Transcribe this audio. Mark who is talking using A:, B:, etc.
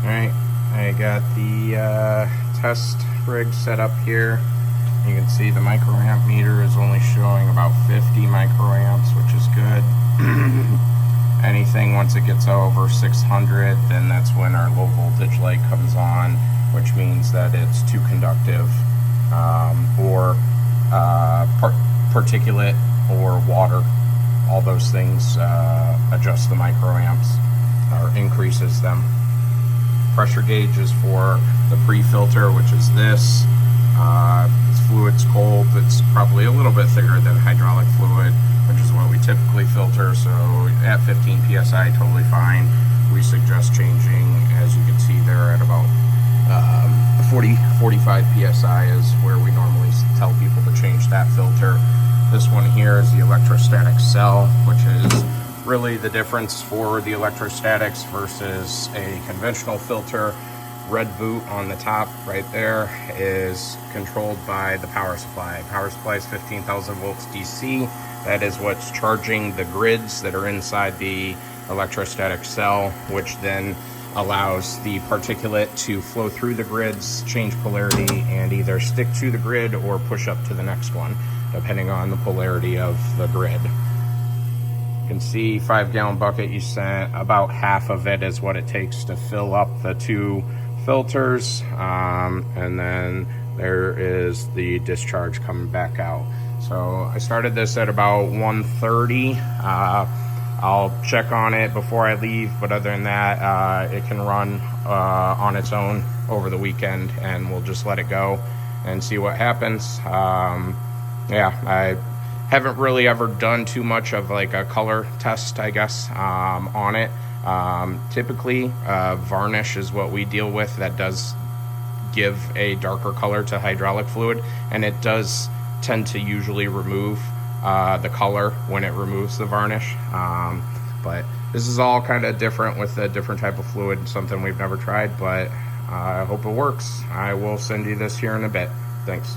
A: Alright, I got the test rig set up here. You can see the microamp meter is only showing about 50 microamps, which is good. Anything once it gets over 600, then that's when our low voltage light comes on, which means that it's too conductive, or particulate or water. All those things adjust the microamps or increases them. Pressure gauge is for the pre-filter, which is this. This fluid's cold. It's probably a little bit thicker than hydraulic fluid, which is what we typically filter. So at 15 psi, totally fine. We suggest changing, as you can see there, at about 45 psi is where we normally tell people to change that filter. This one here is the electrostatic cell, which is really the difference for the electrostatics versus a conventional filter. Red boot on the top right there is controlled by the power supply. Power supply is 15,000 volts DC. That is what's charging the grids that are inside the electrostatic cell, which then allows the particulate to flow through the grids, change polarity, and either stick to the grid or push up to the next one, depending on the polarity of the grid. You can see 5-gallon bucket you sent, about half of it is what it takes to fill up the 2 filters, and then there is the discharge coming back out. So I started this at about 1:30. I'll check on it before I leave, but other than that, it can run on its own over the weekend, and we'll just let it go and see what happens. Yeah, I haven't really ever done too much of like a color test, I guess, on it. Typically, varnish is what we deal with. That does give a darker color to hydraulic fluid, and it does tend to usually remove the color when it removes the varnish. But this is all kind of different with a different type of fluid, something we've never tried, but I hope it works. I will send you this here in a bit. Thanks.